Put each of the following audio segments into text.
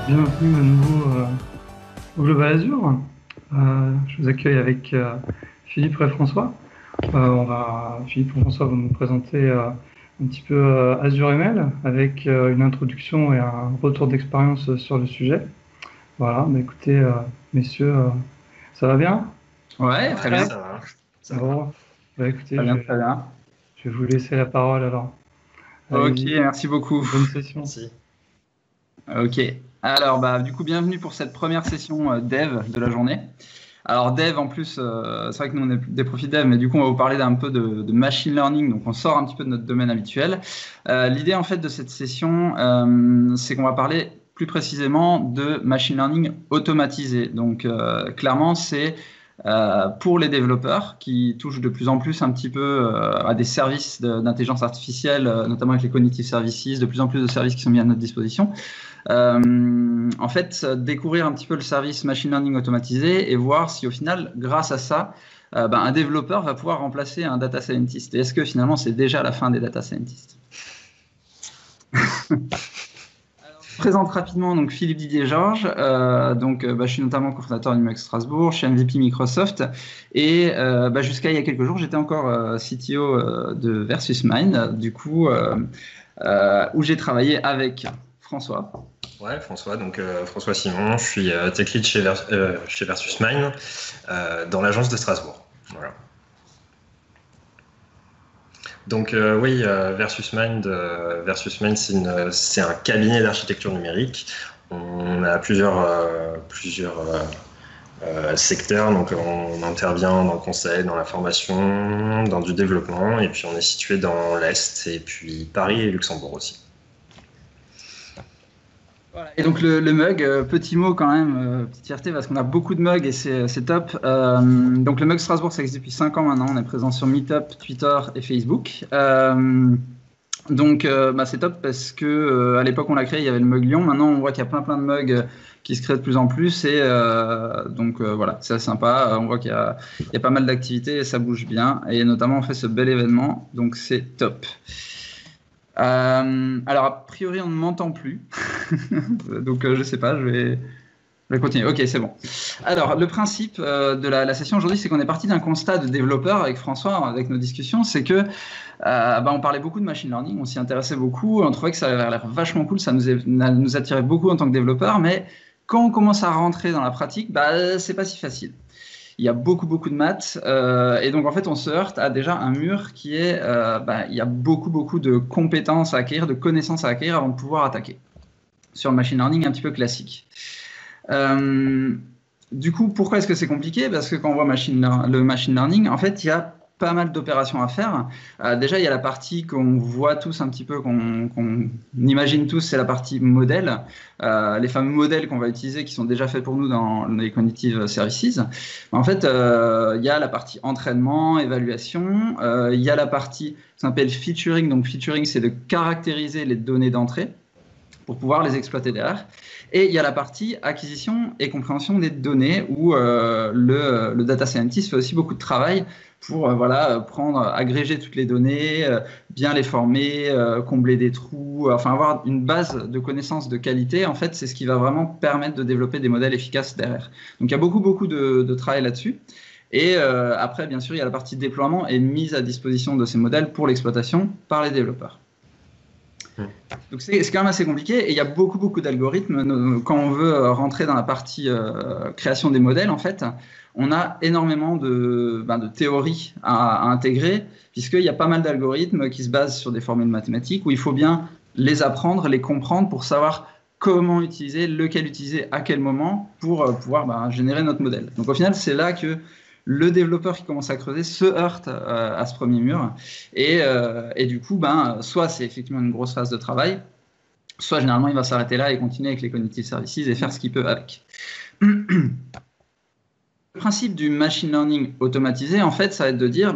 Bienvenue à nouveau au Global Azure. Je vous accueille avec Philippe et François. Philippe et François vont nous présenter un petit peu Azure ML avec une introduction et un retour d'expérience sur le sujet. Voilà, écoutez, messieurs, ça va bien? Ouais, très bien. Ça va. Bon, écoutez, Très bien. je vais vous laisser la parole alors. Ok, Allez-y. merci beaucoup. Bonne session. Merci. Ok, alors du coup, bienvenue pour cette première session dev de la journée. Alors dev, en plus, c'est vrai que nous on est des profils dev, mais du coup on va vous parler d'un peu de machine learning, donc on sort un petit peu de notre domaine habituel. L'idée en fait de cette session, c'est qu'on va parler plus précisément de machine learning automatisé. Donc clairement c'est pour les développeurs qui touchent de plus en plus un petit peu à des services d'intelligence artificielle, notamment avec les cognitive services, de plus en plus de services qui sont mis à notre disposition. En fait, découvrir un petit peu le service machine learning automatisé et voir si au final, grâce à ça, un développeur va pouvoir remplacer un data scientist. Et est-ce que finalement, c'est déjà la fin des data scientists? Je présente rapidement donc Philippe Didier Georges. Je suis notamment cofondateur du MEX Strasbourg, je suis MVP Microsoft et jusqu'à il y a quelques jours, j'étais encore CTO de Versus Mind, du coup, où j'ai travaillé avec François. Ouais, François, donc François Simon, je suis tech lead chez Versus Mind dans l'agence de Strasbourg. Voilà. Donc oui, Versus Mind, c'est un cabinet d'architecture numérique. On a plusieurs secteurs, donc on intervient dans le conseil, dans la formation, dans du développement, et puis on est situé dans l'Est, et puis Paris et Luxembourg aussi. Voilà. Et donc le mug, petit mot quand même, petite fierté parce qu'on a beaucoup de mugs et c'est top. Donc le mug Strasbourg, ça existe depuis 5 ans maintenant. On est présent sur Meetup, Twitter et Facebook. C'est top parce que à l'époque on l'a créé, il y avait le mug Lyon. Maintenant on voit qu'il y a plein de mugs qui se créent de plus en plus et voilà, c'est sympa. On voit qu'il y a pas mal d'activités et ça bouge bien. Et notamment on fait ce bel événement, donc c'est top. Alors a priori on ne m'entend plus donc je sais pas, je vais continuer. Ok, c'est bon. Alors le principe de la session aujourd'hui, c'est qu'on est parti d'un constat de développeur avec François, avec nos discussions, c'est que on parlait beaucoup de machine learning, on s'y intéressait beaucoup, on trouvait que ça avait l'air vachement cool, ça nous attirait beaucoup en tant que développeur, mais quand on commence à rentrer dans la pratique, c'est pas si facile. Il y a beaucoup de maths et donc en fait on se heurte à déjà un mur qui est il y a beaucoup de compétences à acquérir, de connaissances à acquérir avant de pouvoir attaquer sur le machine learning un petit peu classique. Du coup, pourquoi est-ce que c'est compliqué? Parce que quand on voit le machine learning, en fait il y a pas mal d'opérations à faire. Déjà, il y a la partie qu'on voit tous un petit peu, qu'on imagine tous, c'est la partie modèle. Les fameux modèles qu'on va utiliser qui sont déjà faits pour nous dans les cognitive services. En fait, il y a la partie entraînement, évaluation. Il y a la partie qui s'appelle featuring. Donc, featuring, c'est de caractériser les données d'entrée pour pouvoir les exploiter derrière. Et il y a la partie acquisition et compréhension des données où le data scientist fait aussi beaucoup de travail pour agréger toutes les données, bien les former, combler des trous, enfin avoir une base de connaissances de qualité. En fait, c'est ce qui va vraiment permettre de développer des modèles efficaces derrière. Donc, il y a beaucoup de travail là-dessus. Et après, bien sûr, il y a la partie déploiement et mise à disposition de ces modèles pour l'exploitation par les développeurs. Donc c'est quand même assez compliqué et il y a beaucoup d'algorithmes. Quand on veut rentrer dans la partie création des modèles, en fait, on a énormément de théories à intégrer puisqu'il y a pas mal d'algorithmes qui se basent sur des formules mathématiques où il faut bien les apprendre, les comprendre pour savoir comment utiliser, lequel utiliser, à quel moment pour pouvoir générer notre modèle. Donc au final, c'est là que le développeur qui commence à creuser se heurte à ce premier mur et du coup, soit c'est effectivement une grosse phase de travail, soit généralement il va s'arrêter là et continuer avec les cognitive services et faire ce qu'il peut avec. Le principe du machine learning automatisé, en fait, ça va être de dire,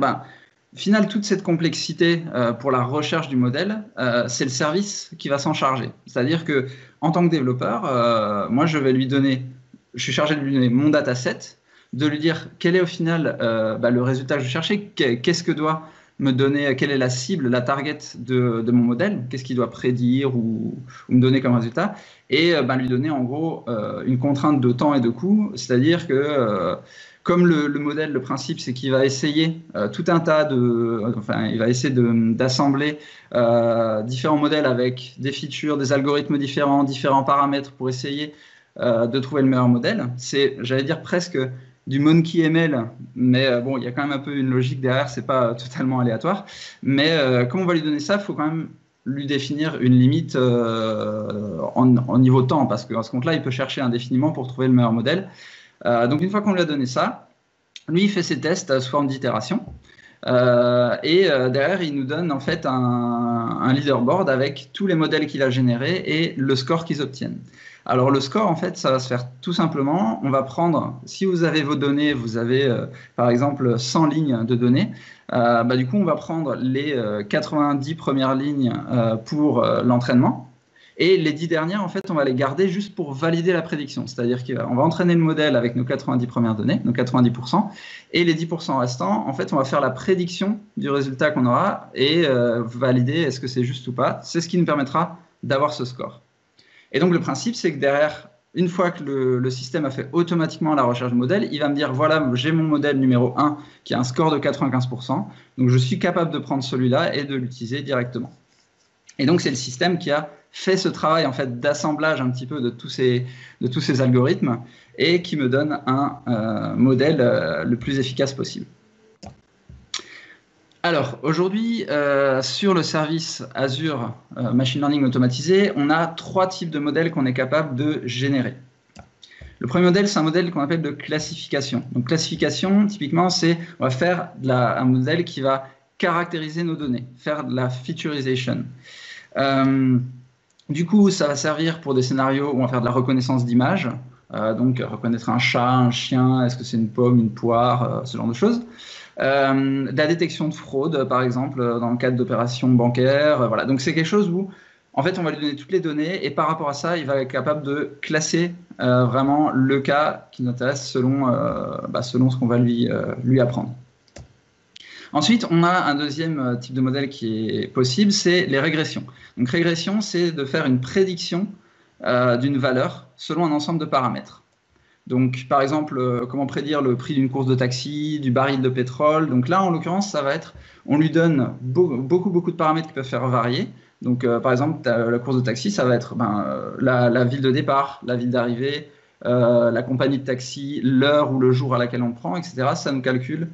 final, toute cette complexité pour la recherche du modèle, c'est le service qui va s'en charger. C'est-à-dire que en tant que développeur, moi, je suis chargé de lui donner mon dataset, de lui dire quel est au final le résultat que je cherchais, qu'est-ce que doit me donner, quelle est la cible, la target de mon modèle, qu'est-ce qu'il doit prédire ou me donner comme résultat, et lui donner en gros une contrainte de temps et de coût, c'est-à-dire que comme le modèle, le principe, c'est qu'il va essayer tout un tas il va essayer d'assembler différents modèles avec des features, des algorithmes différents paramètres pour essayer de trouver le meilleur modèle. C'est, j'allais dire, presque du monkey ML, mais bon, il y a quand même un peu une logique derrière, c'est pas totalement aléatoire. Mais comme on va lui donner ça, il faut quand même lui définir une limite en niveau temps, parce qu'à ce compte-là, il peut chercher indéfiniment pour trouver le meilleur modèle. Donc une fois qu'on lui a donné ça, lui il fait ses tests sous forme d'itération et derrière il nous donne en fait un leaderboard avec tous les modèles qu'il a générés et le score qu'ils obtiennent. Alors le score en fait ça va se faire tout simplement, on va prendre, si vous avez vos données, vous avez par exemple 100 lignes de données, du coup on va prendre les 90 premières lignes pour l'entraînement. Et les 10 dernières, en fait, on va les garder juste pour valider la prédiction. C'est-à-dire qu'on va entraîner le modèle avec nos 90 premières données, nos 90%, et les 10% restants, en fait, on va faire la prédiction du résultat qu'on aura et valider est-ce que c'est juste ou pas. C'est ce qui nous permettra d'avoir ce score. Et donc, le principe, c'est que derrière, une fois que le système a fait automatiquement la recherche de modèle, il va me dire, voilà, j'ai mon modèle numéro 1 qui a un score de 95%, donc je suis capable de prendre celui-là et de l'utiliser directement. Et donc, c'est le système qui a fait ce travail en fait d'assemblage un petit peu de tous ces algorithmes et qui me donne un modèle le plus efficace possible. Alors aujourd'hui sur le service Azure Machine Learning automatisé, on a 3 types de modèles qu'on est capable de générer. Le premier modèle, c'est un modèle qu'on appelle de classification. Donc classification, typiquement, c'est on va faire un modèle qui va caractériser nos données, faire de la featurization. Du coup, ça va servir pour des scénarios où on va faire de la reconnaissance d'images, donc reconnaître un chat, un chien, est-ce que c'est une pomme, une poire, ce genre de choses. De la détection de fraude, par exemple, dans le cadre d'opérations bancaires. Voilà. Donc c'est quelque chose où, en fait, on va lui donner toutes les données et par rapport à ça, il va être capable de classer vraiment le cas qui nous intéresse selon ce qu'on va lui apprendre. Ensuite, on a un deuxième type de modèle qui est possible, c'est les régressions. Donc régression, c'est de faire une prédiction d'une valeur selon un ensemble de paramètres. Donc par exemple, comment prédire le prix d'une course de taxi, du baril de pétrole. Donc là, en l'occurrence, ça va être, on lui donne beaucoup de paramètres qui peuvent faire varier. Donc par exemple, la course de taxi, ça va être la ville de départ, la ville d'arrivée, la compagnie de taxi, l'heure ou le jour à laquelle on le prend, etc. Ça nous calcule.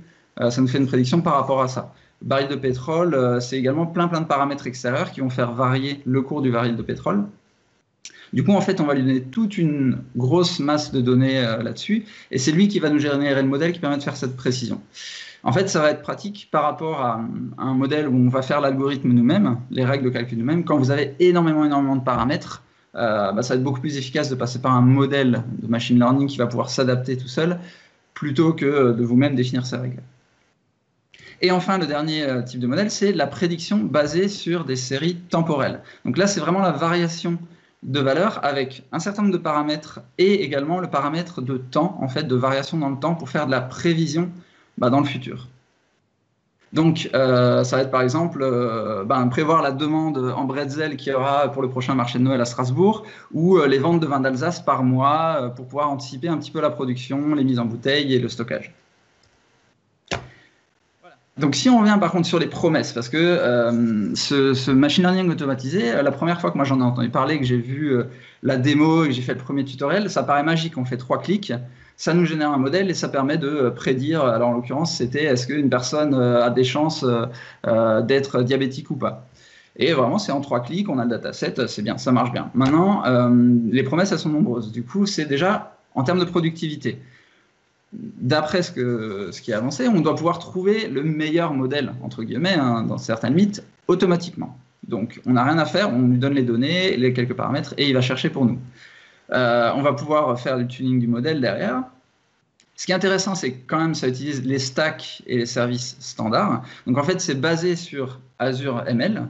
Ça nous fait une prédiction par rapport à ça. Baril de pétrole, c'est également plein de paramètres extérieurs qui vont faire varier le cours du baril de pétrole. Du coup, en fait, on va lui donner toute une grosse masse de données là-dessus, et c'est lui qui va nous générer le modèle qui permet de faire cette précision. En fait, ça va être pratique par rapport à un modèle où on va faire l'algorithme nous-mêmes, les règles de calcul nous-mêmes. Quand vous avez énormément de paramètres, ça va être beaucoup plus efficace de passer par un modèle de machine learning qui va pouvoir s'adapter tout seul, plutôt que de vous-même définir ses règles. Et enfin, le dernier type de modèle, c'est la prédiction basée sur des séries temporelles. Donc là, c'est vraiment la variation de valeur avec un certain nombre de paramètres et également le paramètre de temps, en fait, de variation dans le temps pour faire de la prévision dans le futur. Donc, ça va être par exemple prévoir la demande en bretzel qu'il y aura pour le prochain marché de Noël à Strasbourg ou les ventes de vin d'Alsace par mois pour pouvoir anticiper un petit peu la production, les mises en bouteille et le stockage. Donc si on revient par contre sur les promesses, parce que ce machine learning automatisé, la première fois que moi j'en ai entendu parler, que j'ai vu la démo et que j'ai fait le premier tutoriel, ça paraît magique, on fait 3 clics, ça nous génère un modèle et ça permet de prédire, alors en l'occurrence c'était est-ce qu'une personne a des chances d'être diabétique ou pas. Et vraiment c'est en 3 clics, on a le dataset, c'est bien, ça marche bien. Maintenant, les promesses elles sont nombreuses, du coup c'est déjà en termes de productivité. D'après ce qui est avancé, on doit pouvoir trouver le meilleur modèle, entre guillemets, dans certaines limites, automatiquement. Donc, on n'a rien à faire, on lui donne les données, les quelques paramètres, et il va chercher pour nous. On va pouvoir faire du tuning du modèle derrière. Ce qui est intéressant, c'est que quand même, ça utilise les stacks et les services standards. Donc en fait, c'est basé sur Azure ML,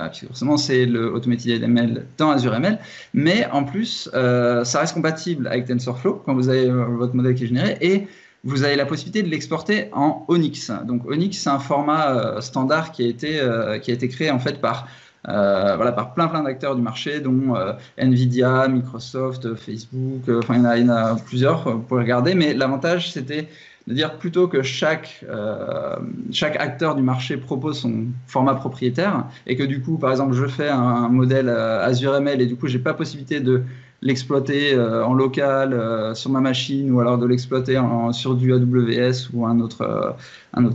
puisque forcément, c'est le Automated ML dans Azure ML. Mais en plus, ça reste compatible avec TensorFlow quand vous avez votre modèle qui est généré. Et vous avez la possibilité de l'exporter en Onyx. Donc Onyx, c'est un format standard qui a été créé en fait par plein d'acteurs du marché, dont Nvidia, Microsoft, Facebook, il y en a plusieurs, vous pouvez regarder, mais l'avantage c'était de dire plutôt que chaque acteur du marché propose son format propriétaire et que du coup, par exemple, je fais un modèle Azure ML et du coup, j'ai pas possibilité de l'exploiter en local sur ma machine ou alors de l'exploiter sur du AWS ou un autre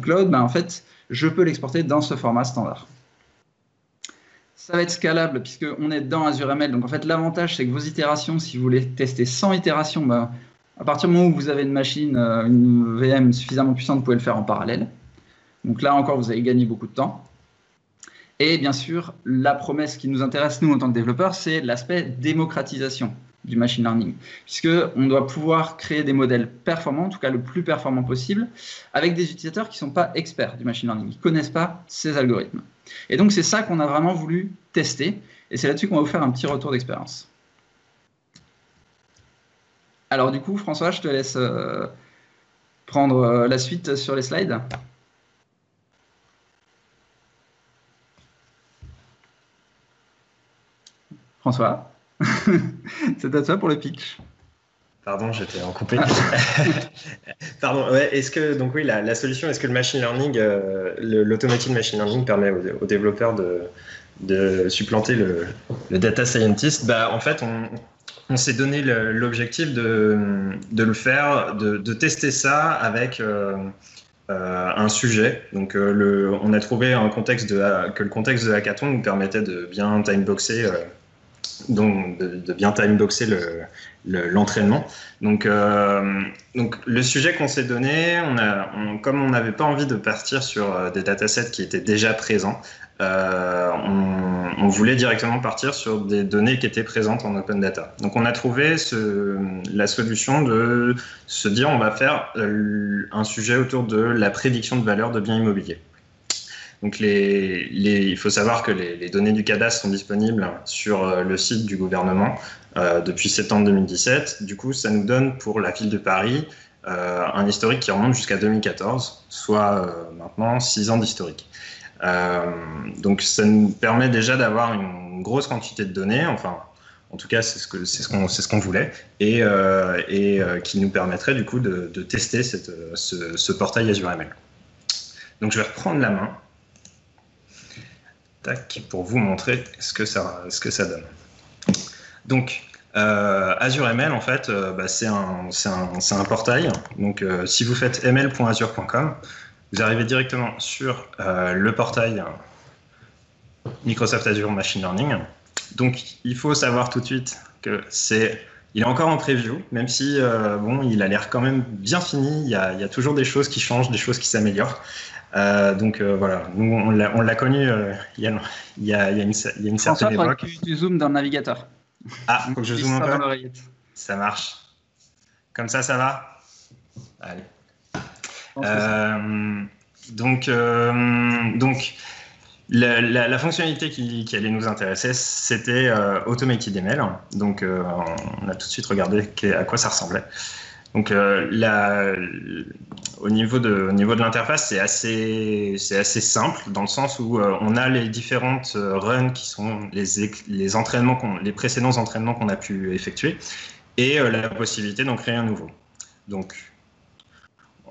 cloud, en fait, je peux l'exporter dans ce format standard. Ça va être scalable puisqu'on est dans Azure ML. Donc en fait, l'avantage, c'est que vos itérations, si vous voulez tester 100 itérations, à partir du moment où vous avez une machine, une VM suffisamment puissante, vous pouvez le faire en parallèle. Donc là encore, vous allez gagner beaucoup de temps. Et bien sûr, la promesse qui nous intéresse, nous, en tant que développeurs, c'est l'aspect démocratisation du machine learning, puisqu'on doit pouvoir créer des modèles performants, en tout cas le plus performant possible, avec des utilisateurs qui ne sont pas experts du machine learning, qui ne connaissent pas ces algorithmes. Et donc, c'est ça qu'on a vraiment voulu tester, et c'est là-dessus qu'on va vous faire un petit retour d'expérience. Alors du coup, François, je te laisse prendre la suite sur les slides. François, c'est à toi pour le pitch. Pardon, j'étais en coupé. Pardon, ouais, est-ce que, donc oui, la solution, est-ce que le machine learning, l'automated machine learning permet aux développeurs de supplanter le data scientist? En fait, on s'est donné l'objectif de le faire, de tester ça avec un sujet. Donc, on a trouvé que le contexte de hackathon nous permettait de bien timeboxer l'entraînement. Donc, le sujet qu'on s'est donné, comme on n'avait pas envie de partir sur des datasets qui étaient déjà présents, on voulait directement partir sur des données qui étaient présentes en open data. Donc, on a trouvé la solution de se dire on va faire un sujet autour de la prédiction de valeur de biens immobiliers. Donc il faut savoir que les données du cadastre sont disponibles sur le site du gouvernement depuis septembre 2017. Du coup, ça nous donne pour la ville de Paris un historique qui remonte jusqu'à 2014, soit maintenant 6 ans d'historique. Donc ça nous permet déjà d'avoir une grosse quantité de données, enfin en tout cas c'est ce qu'on voulait, et qui nous permettrait du coup de tester ce portail Azure ML. Donc je vais reprendre la main. Tac, pour vous montrer ce que ça donne. Donc, Azure ML, en fait, c'est un portail. Donc, si vous faites ml.azure.com, vous arrivez directement sur le portail Microsoft Azure Machine Learning. Donc, il faut savoir tout de suite que il est encore en preview, même si il a l'air quand même bien fini. Il y a toujours des choses qui changent, des choses qui s'améliorent. Voilà, nous on l'a connu il y a une certaine époque. Tu zoomes dans le navigateur. Ah, faut que je zoome un peu. Ça marche. Comme ça va? Allez. Donc la fonctionnalité qui allait nous intéresser, c'était Automated ML. Donc on a tout de suite regardé à quoi ça ressemblait. Donc au niveau de l'interface, c'est assez simple dans le sens où on a les différentes runs qui sont les précédents entraînements qu'on a pu effectuer et la possibilité d'en créer un nouveau. Donc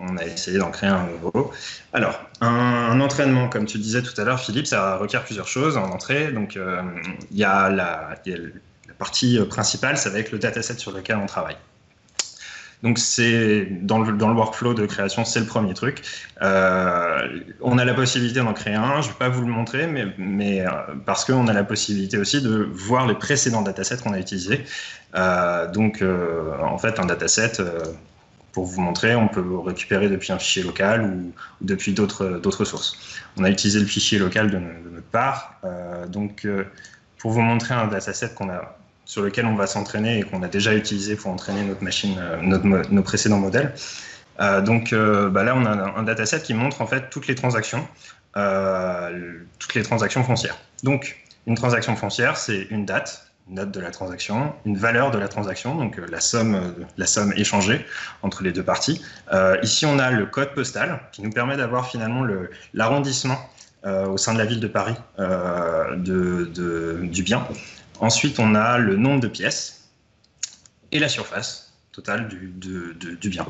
on a essayé d'en créer un nouveau. Alors, un entraînement, comme tu disais tout à l'heure, Philippe, ça requiert plusieurs choses en entrée. Donc, il y a la partie principale, ça va être le dataset sur lequel on travaille. Donc, c'est dans le workflow de création, c'est le premier truc. On a la possibilité d'en créer un. Je ne vais pas vous le montrer, mais parce qu'on a la possibilité aussi de voir les précédents datasets qu'on a utilisés. En fait, un dataset... pour vous montrer, on peut le récupérer depuis un fichier local ou depuis d'autres sources. On a utilisé le fichier local de notre part. Pour vous montrer un dataset sur lequel on va s'entraîner et qu'on a déjà utilisé pour entraîner notre machine, nos précédents modèles, Là, on a un dataset qui montre en fait toutes les transactions foncières. Donc, une transaction foncière, c'est une date de la transaction, une valeur de la transaction, donc la somme échangée entre les deux parties. Ici, on a le code postal qui nous permet d'avoir finalement l'arrondissement au sein de la ville de Paris du bien. Ensuite, on a le nombre de pièces et la surface totale du bien.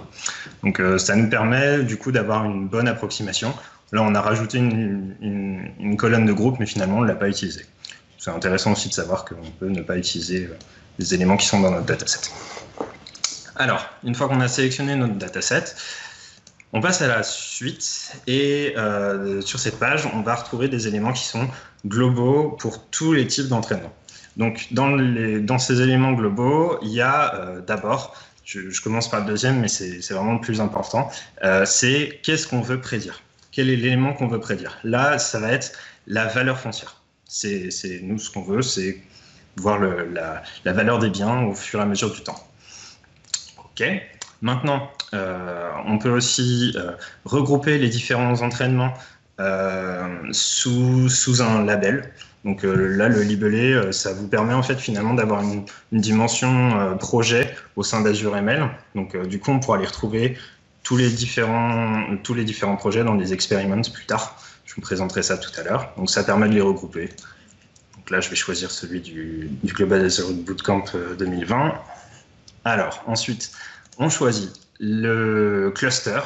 Donc, ça nous permet du coup d'avoir une bonne approximation. Là, on a rajouté une colonne de groupe, mais finalement, on ne l'a pas utilisée. C'est intéressant aussi de savoir qu'on peut ne pas utiliser les éléments qui sont dans notre dataset. Alors, une fois qu'on a sélectionné notre dataset, on passe à la suite et sur cette page, on va retrouver des éléments qui sont globaux pour tous les types d'entraînement. Donc, dans ces éléments globaux, il y a d'abord, je commence par le deuxième, mais c'est vraiment le plus important, c'est qu'est-ce qu'on veut prédire? Quel est l'élément qu'on veut prédire? Là, ça va être la valeur foncière. Nous, ce qu'on veut, c'est voir la valeur des biens au fur et à mesure du temps. OK. Maintenant, on peut aussi regrouper les différents entraînements sous un label. Donc là, le libellé, ça vous permet en fait finalement d'avoir une dimension projet au sein d'Azure ML. Donc du coup, on pourra les retrouver tous les différents projets dans les experiments plus tard. Je vous présenterai ça tout à l'heure. Donc ça permet de les regrouper. Donc là, je vais choisir celui du Global Azure Bootcamp 2020. Alors, ensuite, on choisit le cluster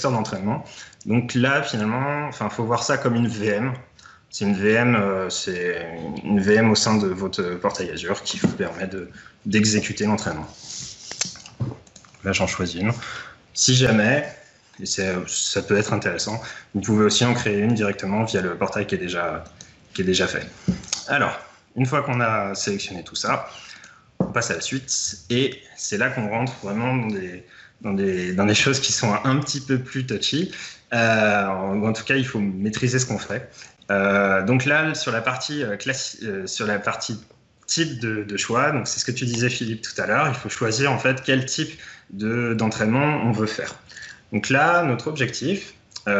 d'entraînement. Donc là, finalement, il faut voir ça comme une VM. C'est une VM au sein de votre portail Azure qui vous permet d'exécuter l'entraînement. Là, j'en choisis une. Si jamais, et ça peut être intéressant, vous pouvez aussi en créer une directement via le portail qui est déjà fait. Alors, une fois qu'on a sélectionné tout ça, on passe à la suite et c'est là qu'on rentre vraiment dans des choses qui sont un petit peu plus touchy. En tout cas, il faut maîtriser ce qu'on fait. Donc là, sur la partie type de choix, donc c'est ce que tu disais Philippe tout à l'heure, il faut choisir en fait quel type d'entraînement on veut faire. Donc là, notre objectif,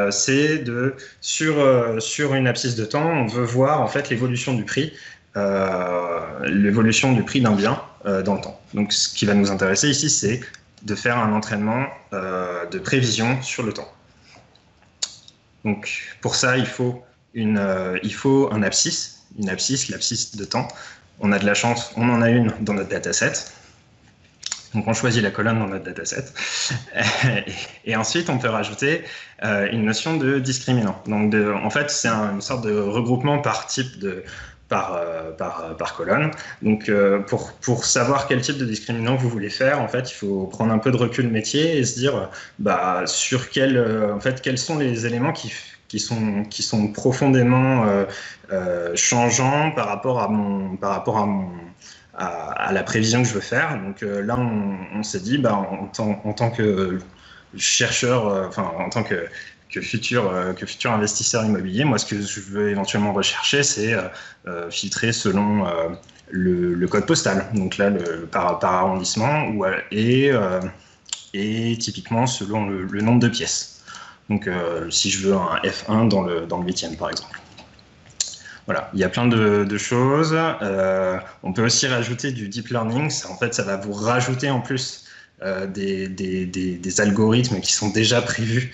c'est sur une abscisse de temps, on veut voir en fait l'évolution du prix d'un bien dans le temps. Donc ce qui va nous intéresser ici, c'est de faire un entraînement de prévision sur le temps. Donc pour ça, il faut un abscisse, l'abscisse de temps. On a de la chance, on en a une dans notre dataset. Donc on choisit la colonne dans notre dataset. Et ensuite, on peut rajouter une notion de discriminant. Donc en fait, c'est une sorte de regroupement par type par colonne. Donc pour savoir quel type de discriminant vous voulez faire, en fait, il faut prendre un peu de recul métier et se dire quels sont les éléments qui sont profondément changeants par rapport à la prévision que je veux faire. Donc là, on s'est dit, en tant que chercheur, en tant que futur investisseur immobilier, moi, ce que je veux éventuellement rechercher, c'est filtrer selon le code postal. Donc là, par arrondissement, et typiquement selon le nombre de pièces. Donc si je veux un F1 dans le 8e, par exemple. Voilà, il y a plein de choses. On peut aussi rajouter du deep learning. Ça va vous rajouter en plus des algorithmes qui sont déjà prévus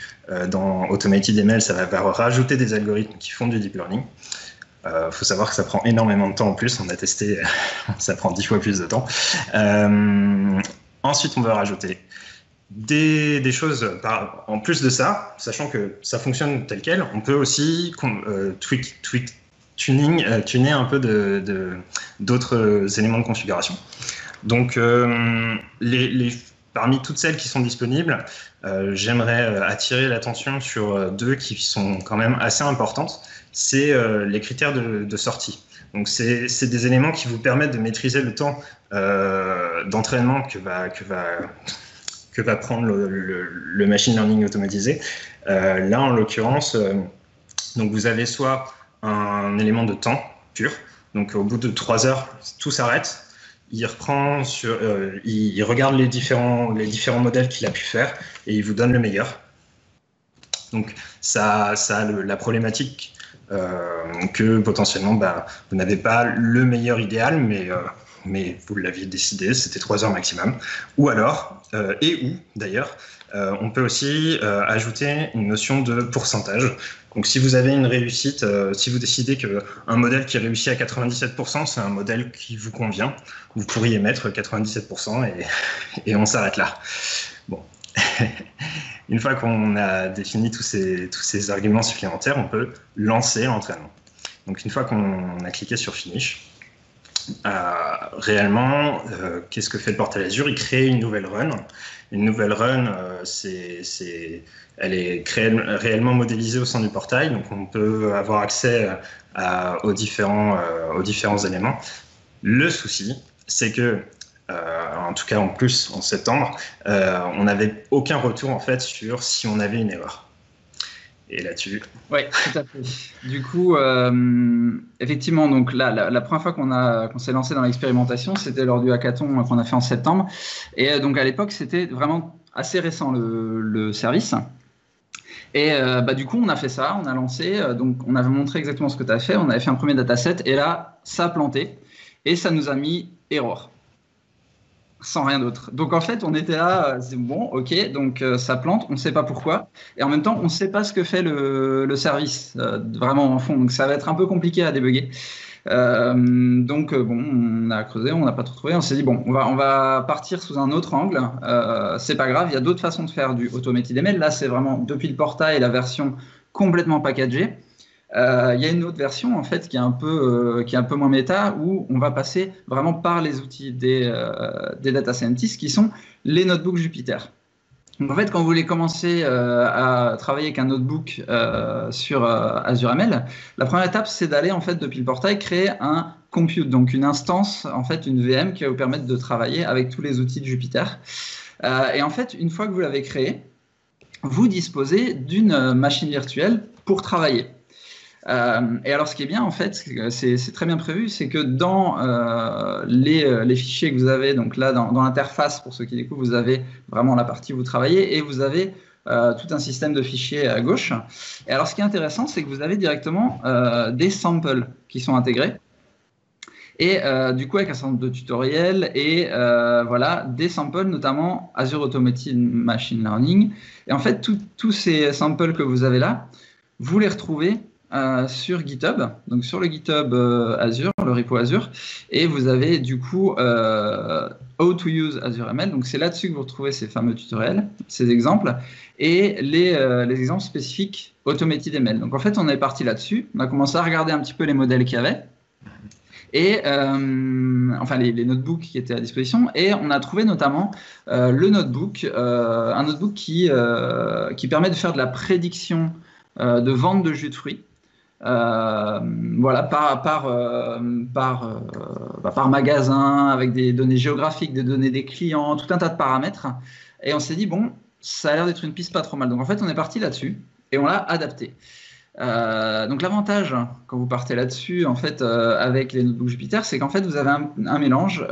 dans AutomatedML. Ça va rajouter des algorithmes qui font du deep learning. Faut savoir que ça prend énormément de temps en plus. On a testé, ça prend 10 fois plus de temps. Ensuite, on va rajouter des choses en plus de ça, sachant que ça fonctionne tel quel. On peut aussi tuner un peu d'autres éléments de configuration. Donc, parmi toutes celles qui sont disponibles, j'aimerais attirer l'attention sur deux qui sont quand même assez importantes. C'est les critères de sortie. Donc, c'est des éléments qui vous permettent de maîtriser le temps d'entraînement que va prendre le machine learning automatisé. Là, en l'occurrence, donc vous avez soit un élément de temps pur, donc au bout de 3 heures, tout s'arrête. il reprend il regarde les différents modèles qu'il a pu faire et il vous donne le meilleur. Donc ça a la problématique que potentiellement vous n'avez pas le meilleur idéal, mais vous l'aviez décidé, c'était 3 heures maximum. Ou alors, d'ailleurs, on peut aussi ajouter une notion de pourcentage. Donc si vous avez une réussite, si vous décidez qu'un modèle qui réussit à 97%, c'est un modèle qui vous convient, vous pourriez mettre 97% et on s'arrête là. Bon. Une fois qu'on a défini tous ces arguments supplémentaires, on peut lancer l'entraînement. Donc une fois qu'on a cliqué sur Finish, réellement, qu'est-ce que fait le portail Azure? Il crée une nouvelle run. Une nouvelle run, elle est réellement modélisée au sein du portail, donc on peut avoir accès aux différents éléments. Le souci, c'est que en tout cas en plus en septembre, on n'avait aucun retour en fait sur si on avait une erreur. Et là-dessus. Oui, tout à fait. Du coup, effectivement, donc là, la première fois qu'on s'est lancé dans l'expérimentation, c'était lors du hackathon qu'on a fait en septembre. Et donc à l'époque, c'était vraiment assez récent le service. Et du coup, on a fait ça, on a lancé. Donc on avait montré exactement ce que tu as fait. On avait fait un premier dataset et là, ça a planté et ça nous a mis error. Sans rien d'autre. Donc en fait, on était là, c'est bon, ok, donc ça plante, on ne sait pas pourquoi, et en même temps, on ne sait pas ce que fait le service, vraiment en fond, donc ça va être un peu compliqué à débugger. Donc on a creusé, on n'a pas tout trouvé, on s'est dit bon, on va partir sous un autre angle, c'est pas grave, il y a d'autres façons de faire du automated ML, là c'est vraiment depuis le portail, la version complètement packagée. Il y a une autre version en fait qui est un peu moins méta où on va passer vraiment par les outils des data scientists qui sont les notebooks Jupyter. Donc en fait, quand vous voulez commencer à travailler avec un notebook sur Azure ML, la première étape c'est d'aller en fait depuis le portail créer un compute, donc une instance en fait une VM qui va vous permettre de travailler avec tous les outils de Jupyter. Et en fait, une fois que vous l'avez créé, vous disposez d'une machine virtuelle pour travailler. Et alors, ce qui est bien, en fait, c'est très bien prévu, c'est que dans les fichiers que vous avez, donc là, dans l'interface, pour ceux qui découvrent, vous avez vraiment la partie où vous travaillez et vous avez tout un système de fichiers à gauche. Et alors, ce qui est intéressant, c'est que vous avez directement des samples qui sont intégrés. Et du coup, avec un certain nombre de tutoriels et voilà, des samples, notamment Azure Automated Machine Learning. Et en fait, tous ces samples que vous avez là, vous les retrouvez sur GitHub, donc sur le GitHub Azure, le repo Azure, et vous avez du coup How to use Azure ML, donc c'est là-dessus que vous retrouvez ces fameux tutoriels, ces exemples, et les exemples spécifiques Automated ML. Donc en fait, on est parti là-dessus, on a commencé à regarder un petit peu les modèles qu'il y avait, et enfin les notebooks qui étaient à disposition, et on a trouvé notamment le notebook, un notebook qui permet de faire de la prédiction de vente de jus de fruits. Voilà, par magasin, avec des données géographiques, des données des clients, tout un tas de paramètres. Et on s'est dit, bon, ça a l'air d'être une piste pas trop mal. Donc en fait, on est parti là-dessus et on l'a adapté. Donc l'avantage, quand vous partez là-dessus, en fait, avec les notebooks Jupyter, c'est qu'en fait, vous avez un mélange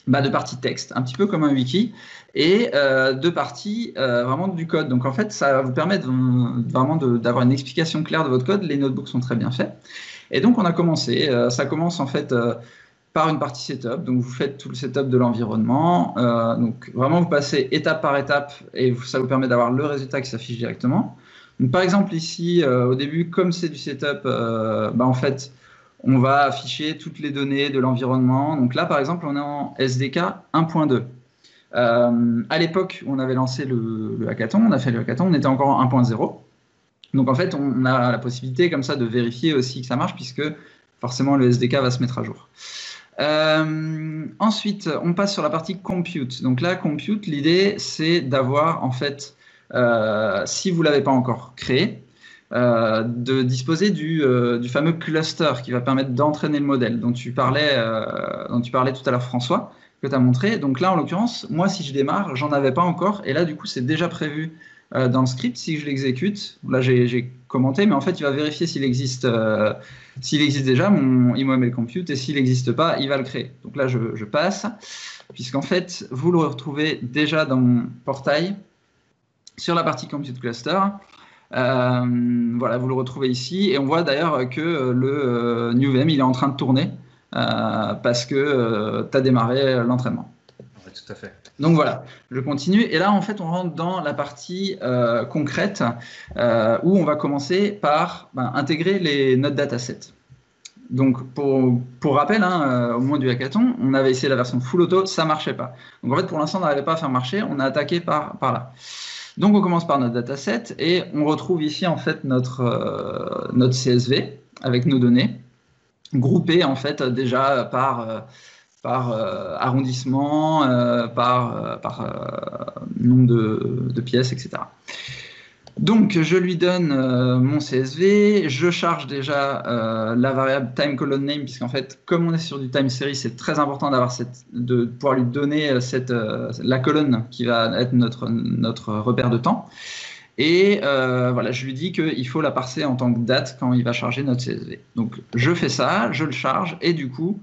de parties texte, un petit peu comme un wiki, et de parties vraiment du code. Donc en fait, ça vous permet vraiment d'avoir une explication claire de votre code. Les notebooks sont très bien faits. Et donc on a commencé. Ça commence en fait par une partie setup. Donc vous faites tout le setup de l'environnement. Donc vraiment vous passez étape par étape et ça vous permet d'avoir le résultat qui s'affiche directement. Donc, par exemple ici, au début, comme c'est du setup, en fait, on va afficher toutes les données de l'environnement. Donc là, par exemple, on est en SDK 1.2. À l'époque où on avait lancé le hackathon, on a fait le hackathon, on était encore en 1.0. Donc en fait, on a la possibilité comme ça de vérifier aussi que ça marche puisque forcément le SDK va se mettre à jour. Ensuite, on passe sur la partie compute. Donc là, compute, l'idée c'est d'avoir en fait, si vous ne l'avez pas encore créé, de disposer du fameux cluster qui va permettre d'entraîner le modèle dont tu parlais tout à l'heure, François, que tu as montré. Donc là, en l'occurrence, moi, si je démarre, j'en avais pas encore. Et là, du coup, c'est déjà prévu dans le script. Si je l'exécute, là, j'ai commenter, mais en fait, il va vérifier s'il existe déjà, mon ImoML Compute, et s'il n'existe pas, il va le créer. Donc là, je passe, puisqu'en fait, vous le retrouvez déjà dans mon portail, sur la partie Compute Cluster. Voilà, vous le retrouvez ici, et on voit d'ailleurs que le NewVM, il est en train de tourner, parce que tu as démarré l'entraînement. Oui, tout à fait. Donc voilà, je continue. Et là, en fait, on rentre dans la partie concrète où on va commencer par intégrer les notre dataset. Donc, pour rappel, au moment du hackathon, on avait essayé la version full auto, ça ne marchait pas. Donc en fait, pour l'instant, on n'arrivait pas à faire marcher, on a attaqué par là. Donc on commence par notre dataset et on retrouve ici en fait notre CSV avec nos données groupées en fait déjà par arrondissement, par nombre de pièces, etc. Donc, je lui donne mon CSV, je charge déjà la variable time_colon_name, puisqu'en fait, comme on est sur du time series, c'est très important de pouvoir lui donner la colonne qui va être notre repère de temps. Et voilà, je lui dis qu'il faut la parser en tant que date quand il va charger notre CSV. Donc, je fais ça, je le charge, et du coup,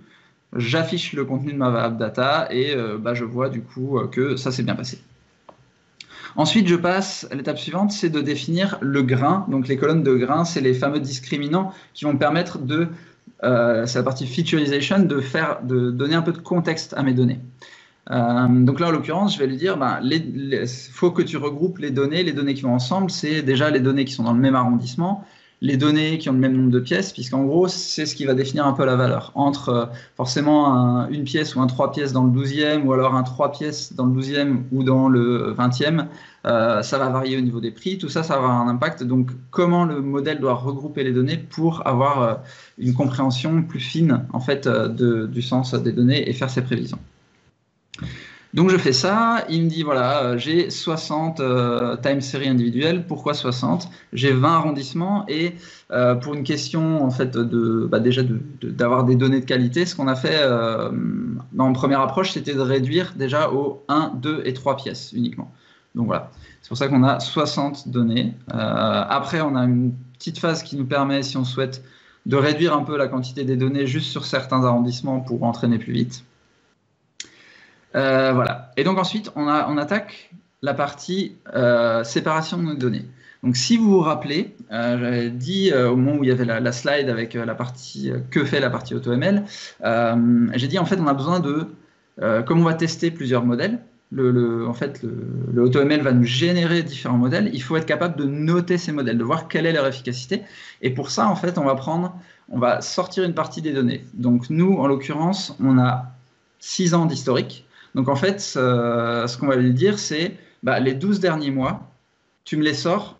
j'affiche le contenu de ma variable data, et je vois du coup que ça s'est bien passé. Ensuite, je passe à l'étape suivante, c'est de définir le grain. Donc, les colonnes de grain, c'est les fameux discriminants qui vont me permettre c'est la partie featureization, de donner un peu de contexte à mes données. Donc là, en l'occurrence, je vais lui dire, faut que tu regroupes les données qui vont ensemble. C'est déjà les données qui sont dans le même arrondissement, les données qui ont le même nombre de pièces, puisqu'en gros, c'est ce qui va définir un peu la valeur. Entre forcément une pièce ou un 3 pièces dans le 12e, ou alors un 3 pièces dans le 12e ou dans le 20e, ça va varier au niveau des prix. Tout ça, ça va avoir un impact. Donc, comment le modèle doit regrouper les données pour avoir une compréhension plus fine en fait, du sens des données et faire ses prévisions. Donc je fais ça, il me dit voilà, j'ai 60 time series individuelles, pourquoi 60? J'ai 20 arrondissements et pour une question en fait déjà d'avoir des données de qualité, ce qu'on a fait en première approche, c'était de réduire déjà aux 1, 2 et 3 pièces uniquement. Donc voilà, c'est pour ça qu'on a 60 données. Après, on a une petite phase qui nous permet, si on souhaite, de réduire un peu la quantité des données juste sur certains arrondissements pour entraîner plus vite. Voilà. Et donc ensuite, on attaque la partie séparation de nos données. Donc si vous vous rappelez, j'avais dit au moment où il y avait la slide avec la partie que fait la partie AutoML, j'ai dit en fait on a besoin de, comme on va tester plusieurs modèles, le AutoML va nous générer différents modèles, il faut être capable de noter ces modèles, de voir quelle est leur efficacité. Et pour ça, en fait, on va sortir une partie des données. Donc nous, en l'occurrence, on a 6 ans d'historique. Donc en fait, ce qu'on va lui dire, c'est les 12 derniers mois, tu me les sors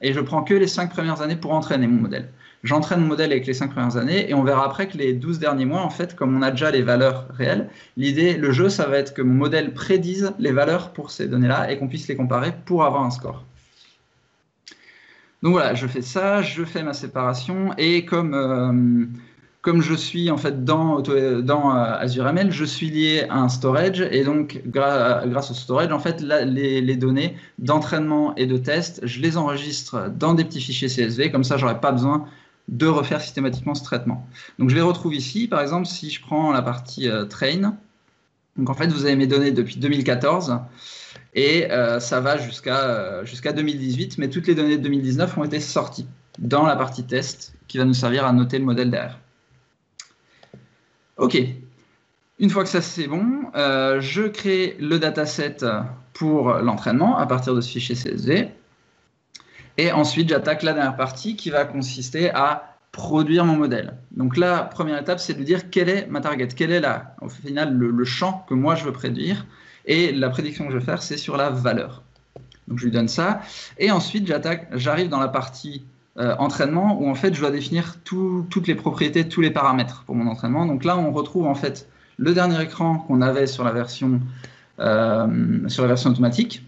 et je prends que les 5 premières années pour entraîner mon modèle. J'entraîne mon modèle avec les 5 premières années et on verra après que les 12 derniers mois, en fait, comme on a déjà les valeurs réelles, le jeu, ça va être que mon modèle prédise les valeurs pour ces données-là et qu'on puisse les comparer pour avoir un score. Donc voilà, je fais ça, je fais ma séparation et comme je suis en fait dans Azure ML, je suis lié à un storage et donc grâce au storage, en fait, les données d'entraînement et de test, je les enregistre dans des petits fichiers CSV, comme ça, j'aurais pas besoin de refaire systématiquement ce traitement. Donc je les retrouve ici, par exemple, si je prends la partie train, donc en fait, vous avez mes données depuis 2014 et ça va jusqu'à 2018, mais toutes les données de 2019 ont été sorties dans la partie test qui va nous servir à noter le modèle derrière. Ok, une fois que ça c'est bon, je crée le dataset pour l'entraînement à partir de ce fichier CSV. Et ensuite, j'attaque la dernière partie qui va consister à produire mon modèle. Donc la première étape, c'est de dire quelle est ma target, quel est au final le champ que moi je veux prédire. Et la prédiction que je veux faire, c'est sur la valeur. Donc je lui donne ça. Et ensuite, j'arrive dans la partie entraînement où en fait je dois définir toutes les propriétés, tous les paramètres pour mon entraînement. Donc là on retrouve en fait le dernier écran qu'on avait sur la version automatique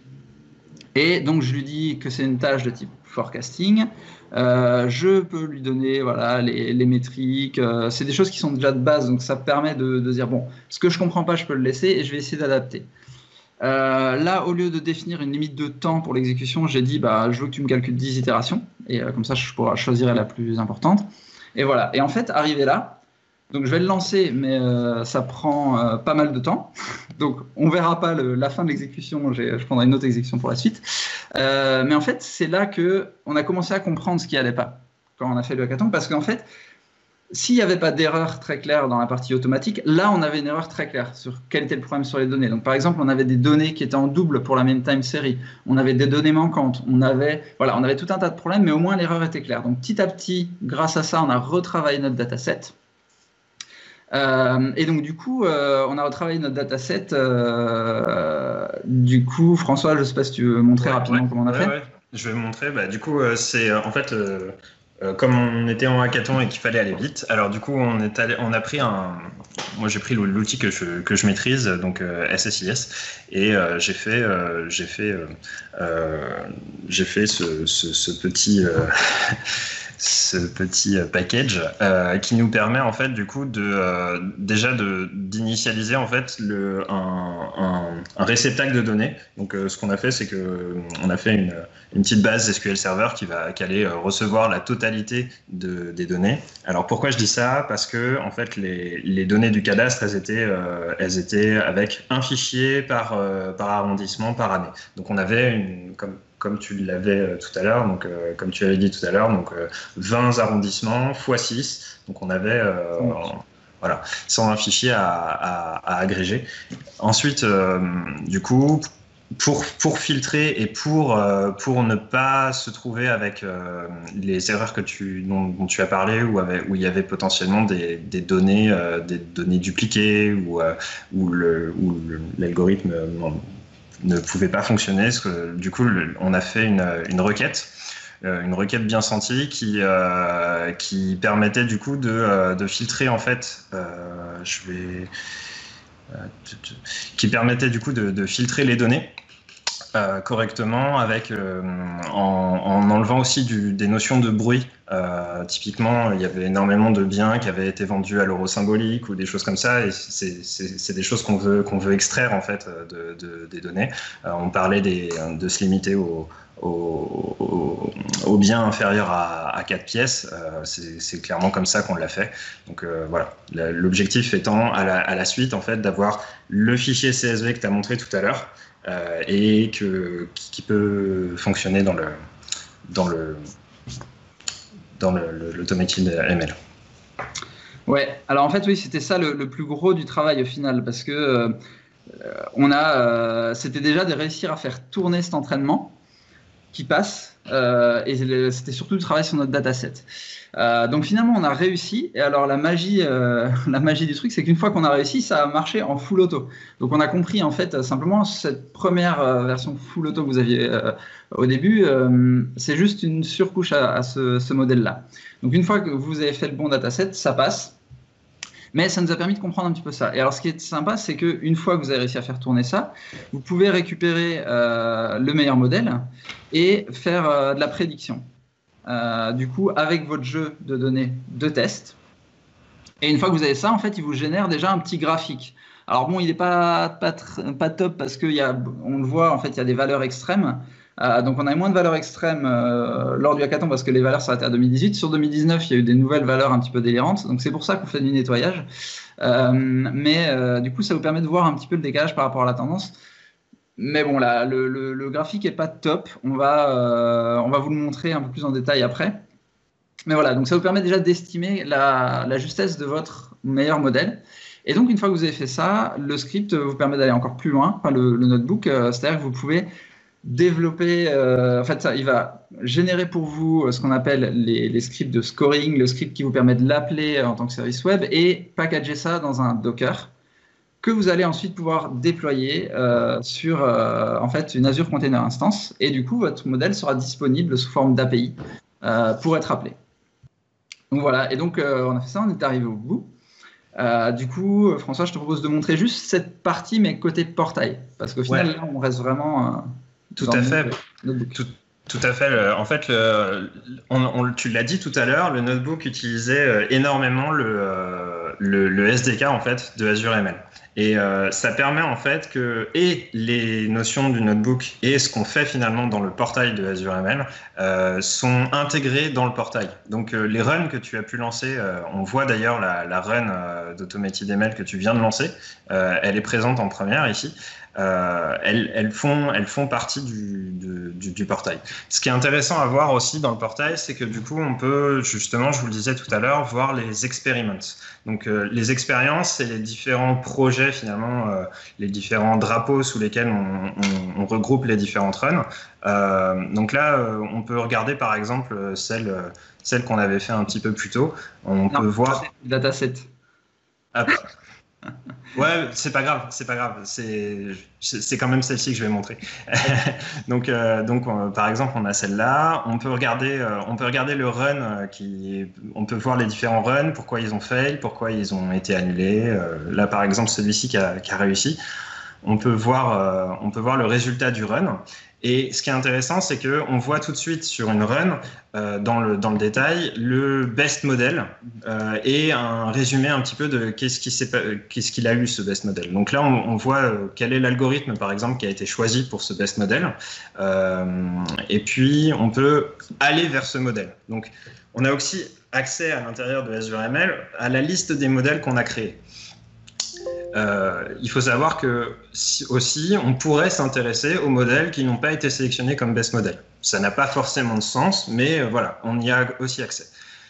et donc je lui dis que c'est une tâche de type forecasting. Je peux lui donner voilà, les métriques, c'est des choses qui sont déjà de base donc ça permet de dire bon, ce que je comprends pas je peux le laisser et je vais essayer d'adapter. Là, au lieu de définir une limite de temps pour l'exécution, j'ai dit je veux que tu me calcules 10 itérations, et comme ça, je pourrai choisir la plus importante. Et voilà. Et en fait, arrivé là, donc je vais le lancer, mais ça prend pas mal de temps. Donc, on ne verra pas la fin de l'exécution, je prendrai une autre exécution pour la suite. Mais en fait, c'est là qu'on a commencé à comprendre ce qui n'allait pas quand on a fait le hackathon, parce qu'en fait, s'il n'y avait pas d'erreur très claire dans la partie automatique, là, on avait une erreur très claire sur quel était le problème sur les données. Donc, par exemple, on avait des données qui étaient en double pour la même time série. On avait des données manquantes. On avait tout un tas de problèmes, mais au moins, l'erreur était claire. Donc, petit à petit, grâce à ça, on a retravaillé notre dataset. Et donc, du coup, on a retravaillé notre dataset. Du coup, François, je ne sais pas si tu veux montrer rapidement comment on a fait. Ouais. Je vais montrer. Du coup, c'est en fait... comme on était en hackathon et qu'il fallait aller vite, alors du coup on a pris moi j'ai pris l'outil que je maîtrise, donc SSIS, et j'ai fait ce petit ce petit package qui nous permet en fait du coup déjà d'initialiser en fait un réceptacle de données. Donc ce qu'on a fait, c'est que on a fait une petite base SQL Server qui allait recevoir la totalité des données. Alors pourquoi je dis ça? Parce que en fait les données du cadastre elles étaient avec un fichier par arrondissement par année. Donc on avait comme tu l'avais tout à l'heure, donc comme tu avais dit tout à l'heure, donc 20 arrondissements x 6, donc on avait 120 fichiers à agréger. Ensuite, du coup, pour filtrer et pour ne pas se trouver avec les erreurs dont tu as parlé, où il y avait potentiellement des données dupliquées, ou l'algorithme ne pouvait pas fonctionner, parce que du coup on a fait une requête bien sentie qui permettait du coup de filtrer en fait qui permettait du coup de filtrer les données correctement en enlevant aussi des notions de bruit. Typiquement, il y avait énormément de biens qui avaient été vendus à l'euro symbolique ou des choses comme ça, et c'est des choses qu'on veut extraire en fait des données. On parlait de se limiter aux biens inférieurs à 4 pièces. C'est clairement comme ça qu'on l'a fait. Donc voilà, l'objectif étant à la suite en fait d'avoir le fichier CSV que tu as montré tout à l'heure, et qui peut fonctionner dans l'automated ML. Ouais, alors en fait oui, c'était ça le plus gros du travail au final, parce que c'était déjà de réussir à faire tourner cet entraînement qui passe, et c'était surtout le travail sur notre dataset. Donc finalement on a réussi, et alors la magie du truc, c'est qu'une fois qu'on a réussi, ça a marché en full auto. Donc on a compris en fait simplement cette première version full auto que vous aviez au début, c'est juste une surcouche à ce modèle-là. Donc une fois que vous avez fait le bon dataset, ça passe. Mais ça nous a permis de comprendre un petit peu ça. Et alors, ce qui est sympa, c'est qu'une fois que vous avez réussi à faire tourner ça, vous pouvez récupérer le meilleur modèle et faire de la prédiction. Du coup, avec votre jeu de données de test. Et une fois que vous avez ça, en fait, il vous génère déjà un petit graphique. Alors bon, il n'est pas top parce qu'on le voit, en fait, il y a des valeurs extrêmes. Donc on a moins de valeurs extrêmes lors du hackathon parce que les valeurs s'arrêtaient à 2018. Sur 2019, il y a eu des nouvelles valeurs un petit peu délirantes. Donc c'est pour ça qu'on fait du nettoyage. Mais du coup, ça vous permet de voir un petit peu le décalage par rapport à la tendance. Mais bon, là, le graphique n'est pas top. On va vous le montrer un peu plus en détail après. Mais voilà, donc ça vous permet déjà d'estimer la justesse de votre meilleur modèle. Et donc, une fois que vous avez fait ça, le script vous permet d'aller encore plus loin, enfin le notebook, c'est-à-dire que vous pouvez développer, en fait, il va générer pour vous ce qu'on appelle les scripts de scoring, le script qui vous permet de l'appeler en tant que service web et packager ça dans un Docker que vous allez ensuite pouvoir déployer sur en fait, une Azure Container Instance. Et du coup, votre modèle sera disponible sous forme d'API pour être appelé. Donc voilà, et donc on a fait ça, on est arrivé au bout. Du coup, François, je te propose de montrer juste cette partie, mais côté portail. Parce qu'au final, là, on reste vraiment... Tout à fait. Tout à fait. En fait, tu l'as dit tout à l'heure, le notebook utilisait énormément le SDK en fait de Azure ML. Et ça permet en fait que les notions du notebook et ce qu'on fait finalement dans le portail de Azure ML sont intégrés dans le portail. Donc les runs que tu as pu lancer, on voit d'ailleurs la run d'Automated ML que tu viens de lancer, elle est présente en première ici. Elles font partie du portail. Ce qui est intéressant à voir aussi dans le portail, c'est que du coup, on peut justement, je vous le disais tout à l'heure, voir les experiments. Donc, les expériences, c'est les différents projets finalement, les différents drapeaux sous lesquels on regroupe les différentes runs. Donc là, on peut regarder par exemple celle qu'on avait fait un petit peu plus tôt. On peut voir dataset. Ah, ouais, c'est pas grave. C'est quand même celle-ci que je vais montrer. donc, par exemple, on a celle-là. On peut regarder le run. On peut voir les différents runs, pourquoi ils ont fail, pourquoi ils ont été annulés. Là, par exemple, celui-ci qui a réussi. On peut voir le résultat du run. Et ce qui est intéressant, c'est qu'on voit tout de suite sur une run, dans le détail, le best model et un résumé un petit peu de qu'est-ce qu'il a eu ce best model. Donc là, on voit quel est l'algorithme, par exemple, qui a été choisi pour ce best model. Et puis, on peut aller vers ce modèle. Donc, on a aussi accès à l'intérieur de Azure ML à la liste des modèles qu'on a créés. Il faut savoir que aussi on pourrait s'intéresser aux modèles qui n'ont pas été sélectionnés comme best model. Ça n'a pas forcément de sens, mais voilà, on y a aussi accès.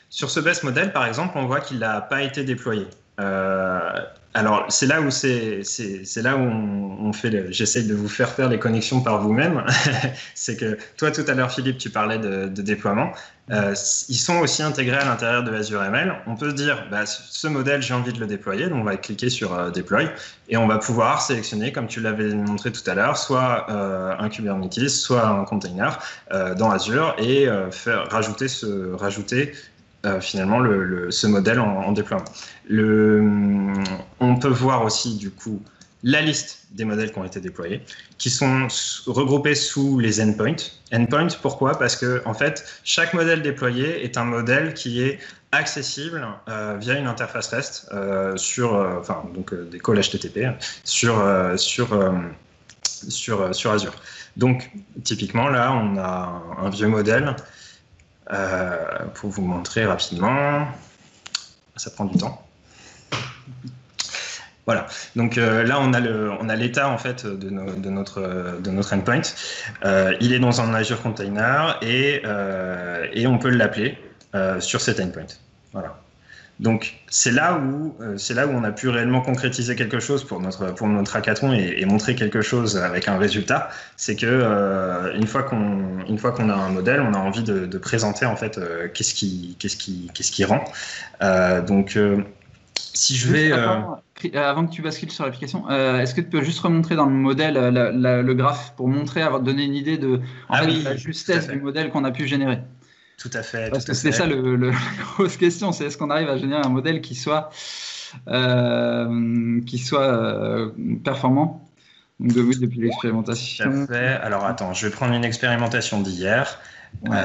Sur ce best model, par exemple, on voit qu'il n'a pas été déployé. Alors c'est là où on fait. J'essaye de vous faire les connexions par vous-même. C'est que toi tout à l'heure, Philippe, tu parlais de déploiement. Ils sont aussi intégrés à l'intérieur de Azure ML. On peut se dire, ce modèle, j'ai envie de le déployer. Donc on va cliquer sur Deploy et on va pouvoir sélectionner, comme tu l'avais montré tout à l'heure, soit un Kubernetes, soit un container dans Azure et rajouter finalement ce modèle en déploiement. On peut voir aussi du coup la liste des modèles qui ont été déployés, qui sont regroupés sous les endpoints. Endpoints, pourquoi? Parce que en fait, chaque modèle déployé est un modèle qui est accessible via une interface REST donc des calls HTTP sur Azure. Donc typiquement là, on a un vieux modèle. Pour vous montrer rapidement, ça prend du temps. Voilà. Donc là, on a l'état en fait de notre endpoint. Il est dans un Azure Container et on peut l'appeler sur cet endpoint. Voilà. Donc c'est là où on a pu réellement concrétiser quelque chose pour notre hackathon et montrer quelque chose avec un résultat. C'est que une fois qu'on a un modèle, on a envie de présenter en fait qu'est-ce qui rend. Si je vais avant que tu bascules sur l'application, est-ce que tu peux juste remontrer dans le modèle le graphe pour donner une idée de la justesse du modèle qu'on a pu générer? Tout à fait. Parce que c'est ça la grosse question, c'est est-ce qu'on arrive à générer un modèle qui soit performant? Donc depuis l'expérimentation. Tout à fait. Alors attends, je vais prendre une expérimentation d'hier. Ouais.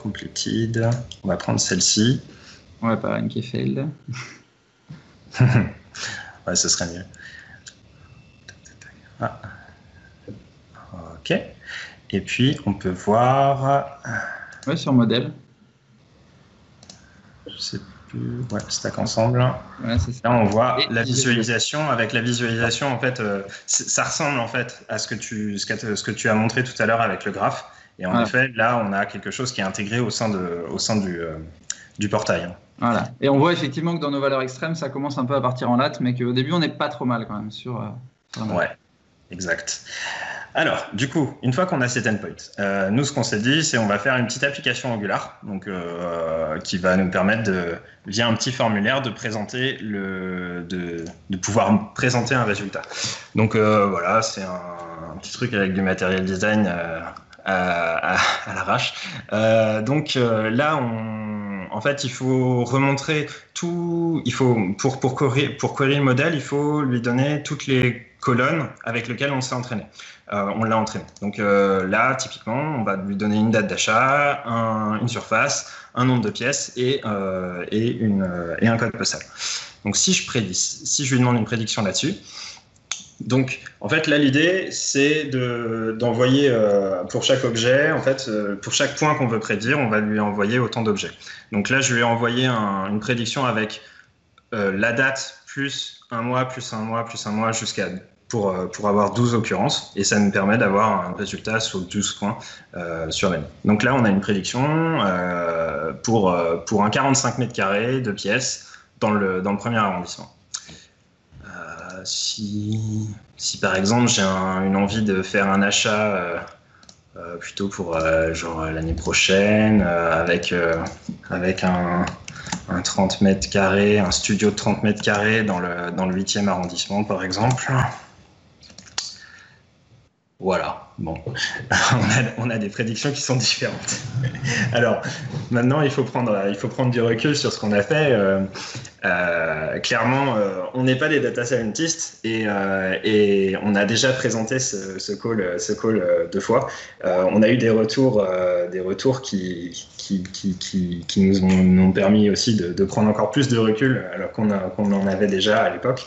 Completed. On va prendre celle-ci. Ouais, pas une qui est failed. Ouais, ce serait mieux. Ah. Ok. Et puis, on peut voir... Ouais, sur modèle. Je sais plus... Ouais, stack ensemble. Ouais, c'est ça. Là, on voit la visualisation. Avec la visualisation, en fait, ça ressemble en fait à ce que tu as montré tout à l'heure avec le graphe. Et en effet, là, on a quelque chose qui est intégré au sein du portail. Voilà. Et on voit effectivement que dans nos valeurs extrêmes, ça commence un peu à partir en latte, mais qu'au début, on n'est pas trop mal quand même sur ouais, exact. Alors, du coup, une fois qu'on a cet endpoint, nous, ce qu'on s'est dit, c'est on va faire une petite application Angular, donc qui va nous permettre via un petit formulaire, de pouvoir présenter un résultat. Donc voilà, c'est un petit truc avec du material design à l'arrache. Donc là, en fait, il faut remontrer tout. Pour query le modèle, il faut lui donner toutes les colonnes avec lesquelles on s'est entraîné. On l'a entraîné. Donc là, typiquement, on va lui donner une date d'achat, une surface, un nombre de pièces et un code postal. Donc si je lui demande une prédiction là-dessus, donc en fait là l'idée c'est d'envoyer pour chaque objet, en fait pour chaque point qu'on veut prédire, on va lui envoyer autant d'objets. Donc là je lui ai envoyé une prédiction avec la date plus un mois plus un mois plus un mois jusqu'à pour avoir 12 occurrences, et ça nous permet d'avoir un résultat sur 12 points sur l'année. Donc là, on a une prédiction pour un 45 mètres carrés de pièces dans le premier arrondissement. Si par exemple, j'ai une envie de faire un achat plutôt pour genre l'année prochaine, avec un 30 mètres carrés, un studio de 30 mètres carrés dans le 8e arrondissement, par exemple. Voilà, bon, on a des prédictions qui sont différentes. Alors, maintenant, il faut prendre du recul sur ce qu'on a fait. Clairement, on n'est pas des data scientists et on a déjà présenté ce call 2 fois. On a eu des retours qui nous ont permis aussi de prendre encore plus de recul alors qu'on en avait déjà à l'époque.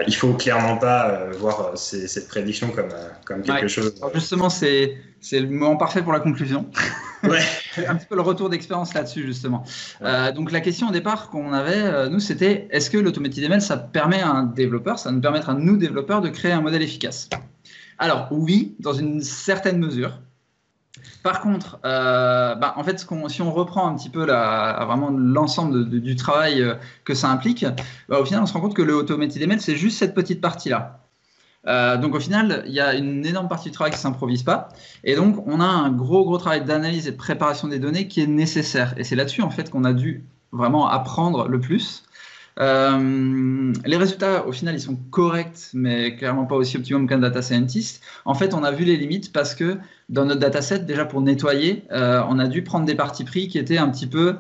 Il faut clairement pas voir cette prédiction comme quelque chose. Alors justement, c'est le moment parfait pour la conclusion. Ouais. Un petit peu le retour d'expérience là-dessus, justement. Donc, la question au départ qu'on avait, nous, c'était est-ce que l'Automated ML, ça permet à un développeur, ça nous permettra, nous, développeurs, de créer un modèle efficace? Alors, oui, dans une certaine mesure. Par contre, en fait, si on reprend un petit peu vraiment l'ensemble du travail que ça implique, au final, on se rend compte que le Automated ML, c'est juste cette petite partie-là. Donc au final, il y a une énorme partie du travail qui ne s'improvise pas. Et donc, on a un gros travail d'analyse et de préparation des données qui est nécessaire. Et c'est là-dessus, en fait, qu'on a dû vraiment apprendre le plus. Les résultats, au final, ils sont corrects, mais clairement pas aussi optimum qu'un data scientist. En fait, on a vu les limites parce que dans notre dataset, déjà pour nettoyer, on a dû prendre des partis pris qui étaient un petit peu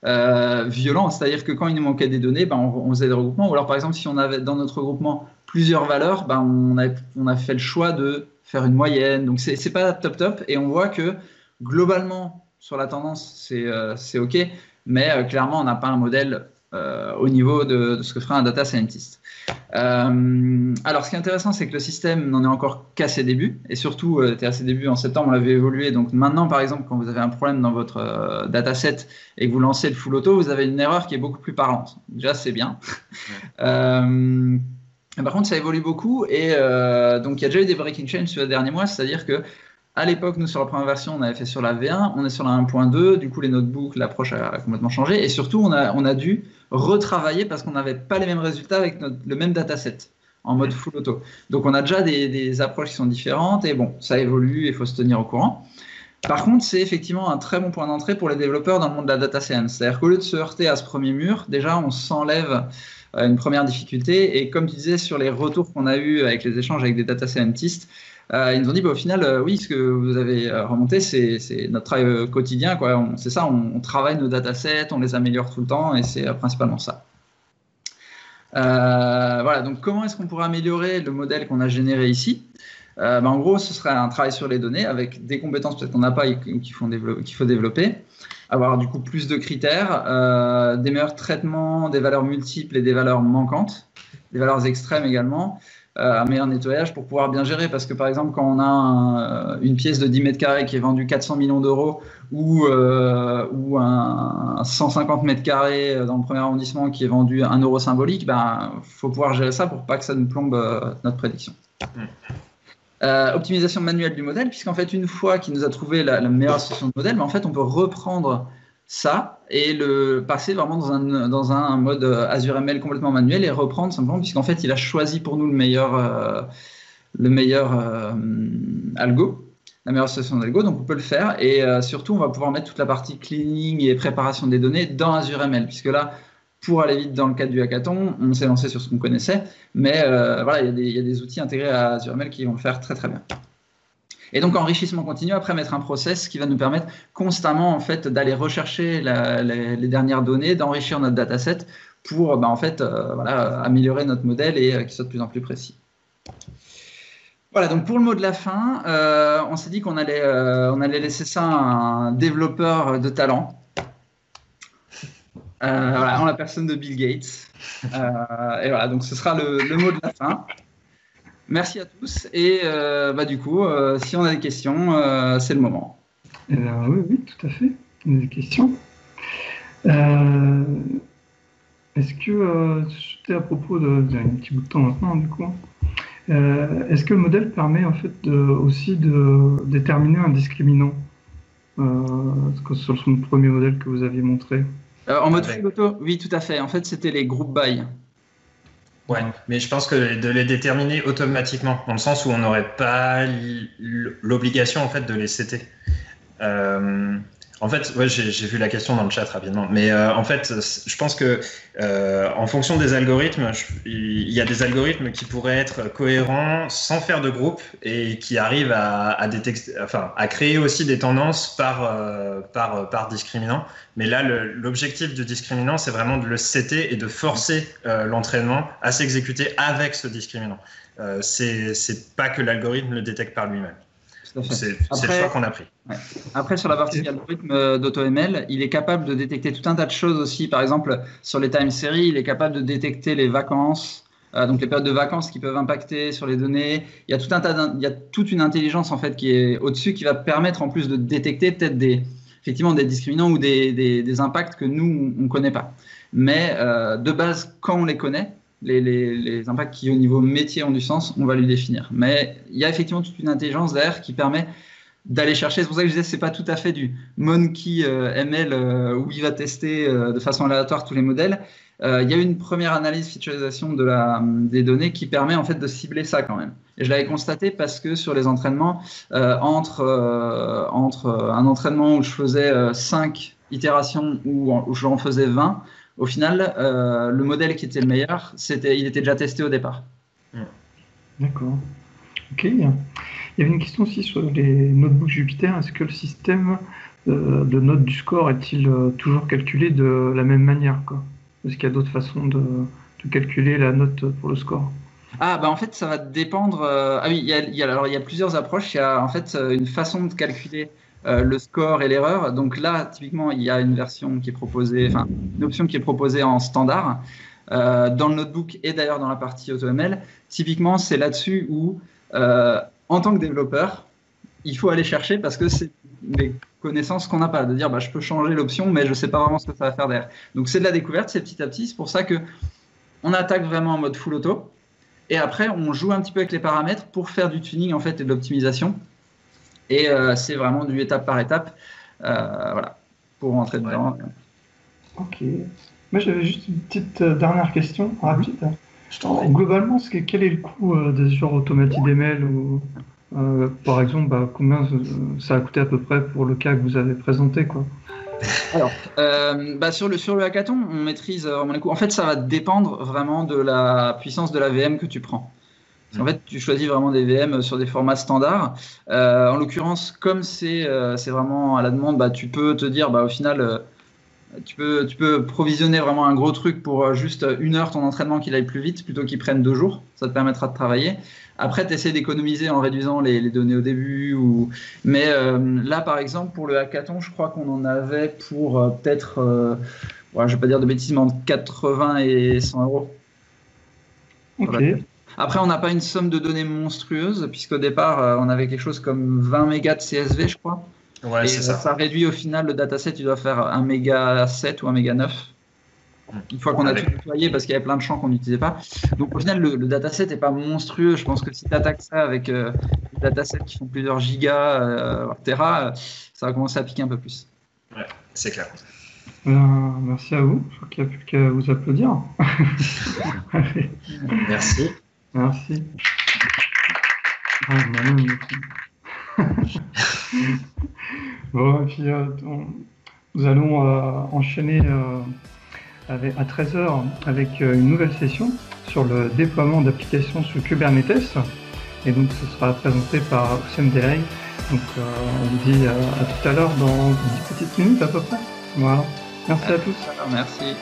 violents. C'est-à-dire que quand il nous manquait des données, on faisait des regroupements. Ou alors, par exemple, si on avait dans notre regroupement plusieurs valeurs, on a fait le choix de faire une moyenne. Donc, c'est pas top. Et on voit que globalement, sur la tendance, c'est OK. Mais clairement, on n'a pas un modèle au niveau de ce que ferait un data scientist. Alors, ce qui est intéressant, c'est que le système n'en est encore qu'à ses débuts. Et surtout, était à ses débuts en septembre, on l'avait évolué. Donc maintenant, par exemple, quand vous avez un problème dans votre dataset et que vous lancez le full auto, vous avez une erreur qui est beaucoup plus parlante. Déjà, c'est bien. Par contre, ça évolue beaucoup. Et donc, il y a déjà eu des breaking changes sur les derniers mois. C'est-à-dire que à l'époque, nous, sur la première version, on avait fait sur la V1, on est sur la 1.2, du coup, les notebooks, l'approche a complètement changé, et surtout, on a dû retravailler parce qu'on n'avait pas les mêmes résultats avec le même dataset en mode full auto. Donc, on a déjà des approches qui sont différentes, et bon, ça évolue, il faut se tenir au courant. Par contre, c'est effectivement un très bon point d'entrée pour les développeurs dans le monde de la data science. C'est-à-dire qu'au lieu de se heurter à ce premier mur, déjà, on s'enlève une première difficulté, et comme tu disais, sur les retours qu'on a eus avec les échanges avec des data scientists, ils nous ont dit au final, oui, ce que vous avez remonté, c'est notre travail quotidien, quoi. C'est ça, on travaille nos datasets, on les améliore tout le temps, et c'est principalement ça. Voilà, donc comment est-ce qu'on pourrait améliorer le modèle qu'on a généré ici? En gros, ce serait un travail sur les données avec des compétences peut-être qu'on n'a pas et qu'il faut développer, avoir du coup plus de critères, des meilleurs traitements, des valeurs multiples et des valeurs manquantes, des valeurs extrêmes également, un meilleur nettoyage pour pouvoir bien gérer, parce que par exemple quand on a une pièce de 10 mètres carrés qui est vendue 400 millions d'euros ou un 150 mètres carrés dans le premier arrondissement qui est vendu 1 euro symbolique, faut pouvoir gérer ça pour pas que ça nous plombe notre prédiction. Optimisation manuelle du modèle, puisqu'en fait une fois qu'il nous a trouvé la meilleure association de modèle, en fait on peut reprendre ça et le passer vraiment dans un mode Azure ML complètement manuel et reprendre simplement, puisqu'en fait il a choisi pour nous le meilleur algo, la meilleure association d'algo, donc on peut le faire, et surtout on va pouvoir mettre toute la partie cleaning et préparation des données dans Azure ML, puisque là, pour aller vite dans le cadre du hackathon, on s'est lancé sur ce qu'on connaissait, mais voilà, il y a des outils intégrés à Azure ML qui vont le faire très très bien. Et donc, enrichissement continu, après mettre un process qui va nous permettre constamment en fait, d'aller rechercher les dernières données, d'enrichir notre dataset pour en fait, améliorer notre modèle et qu'il soit de plus en plus précis. Voilà, donc pour le mot de la fin, on s'est dit qu'on allait laisser ça à un développeur de talent. En la personne de Bill Gates. Et voilà, donc ce sera le mot de la fin. Merci à tous. Et du coup, si on a des questions, c'est le moment. Oui, tout à fait. On a des questions. Est-ce que, c'était à propos il y a un petit bout de temps maintenant, du coup, est-ce que le modèle permet en fait aussi de déterminer un discriminant sur le premier modèle que vous aviez montré? En mode full auto, oui, tout à fait. En fait, c'était les group by. Ouais, mais je pense que de les déterminer automatiquement, dans le sens où on n'aurait pas l'obligation en fait de les setter. En fait, ouais, j'ai vu la question dans le chat rapidement, mais en fait, je pense que en fonction des algorithmes, il y a des algorithmes qui pourraient être cohérents sans faire de groupe et qui arrivent à détecter, à créer aussi des tendances par discriminant. Mais là, l'objectif du discriminant, c'est vraiment de le setter et de forcer l'entraînement à s'exécuter avec ce discriminant. C'est pas que l'algorithme le détecte par lui-même. C'est le choix qu'on a pris. Ouais. Après, sur la partie algorithme d'AutoML, il est capable de détecter tout un tas de choses aussi. Par exemple, sur les time series, il est capable de détecter les vacances, donc les périodes de vacances qui peuvent impacter sur les données. Il y a toute une intelligence en fait qui est au-dessus qui va permettre en plus de détecter peut-être effectivement des discriminants ou des impacts que nous on connaît pas. Mais de base, quand on les connaît, les impacts qui au niveau métier ont du sens, on va les définir. Mais il y a effectivement toute une intelligence derrière qui permet d'aller chercher. C'est pour ça que je disais c'est pas tout à fait du monkey ML où il va tester de façon aléatoire tous les modèles. Il y a une première analyse featureisation des données qui permet en fait de cibler ça quand même. Et je l'avais constaté parce que sur les entraînements, entre un entraînement où je faisais 5 itérations où j'en faisais 20, au final, le modèle qui était le meilleur, il était déjà testé au départ. D'accord. Ok. Il y avait une question aussi sur les notebooks Jupyter. Est-ce que le système de note du score est-il toujours calculé de la même manière, quoi? Est-ce qu'il y a d'autres façons de calculer la note pour le score? En fait, ça va dépendre. Oui, il y a plusieurs approches. Il y a en fait une façon de calculer le score et l'erreur. Donc là, typiquement, il y a une version qui est proposée, une option qui est proposée en standard dans le notebook et d'ailleurs dans la partie AutoML. Typiquement, c'est là-dessus où, en tant que développeur, il faut aller chercher parce que c'est des connaissances qu'on n'a pas. De dire, je peux changer l'option, mais je ne sais pas vraiment ce que ça va faire derrière. Donc c'est de la découverte, c'est petit à petit. C'est pour ça que on attaque vraiment en mode full auto. Et après, on joue un petit peu avec les paramètres pour faire du tuning en fait et de l'optimisation. Et c'est vraiment du étape par étape, pour rentrer dedans. Ok. Moi, j'avais juste une petite dernière question rapide. Globalement, quel est le coût de ce genre AutomatisML ou par exemple, combien ça a coûté à peu près pour le cas que vous avez présenté, quoi? Alors, sur le hackathon, on maîtrise vraiment les coûts. En fait, ça va dépendre vraiment de la puissance de la VM que tu prends. En fait, tu choisis vraiment des VM sur des formats standards. En l'occurrence, comme c'est vraiment à la demande, tu peux te dire, au final, tu peux provisionner vraiment un gros truc pour juste 1 heure ton entraînement qu'il aille plus vite plutôt qu'il prenne 2 jours. Ça te permettra de travailler. Après, tu essaies d'économiser en réduisant les données au début. Mais là, par exemple, pour le hackathon, je crois qu'on en avait pour peut-être, je ne vais pas dire de bêtises, mais entre 80 et 100 euros. Ok. Après, on n'a pas une somme de données monstrueuse, puisqu'au départ, on avait quelque chose comme 20 mégas de CSV, je crois. Ouais, c'est ça. Ça réduit au final le dataset, tu dois faire 1 méga 7 ou 1 méga 9. Une fois qu'on a tout nettoyé, parce qu'il y avait plein de champs qu'on n'utilisait pas. Donc au final, le dataset n'est pas monstrueux. Je pense que si tu attaques ça avec des datasets qui font plusieurs gigas, Tera, ça va commencer à piquer un peu plus. Ouais, c'est clair. Merci à vous. Je crois qu'il n'y a plus qu'à vous applaudir. Merci. Merci. Bon, et puis nous allons enchaîner à 13h avec une nouvelle session sur le déploiement d'applications sur Kubernetes. et donc ce sera présenté par Ocean Delay. Donc on vous dit à tout à l'heure dans 10 petites minutes à peu près. Voilà. Merci à tous. Merci.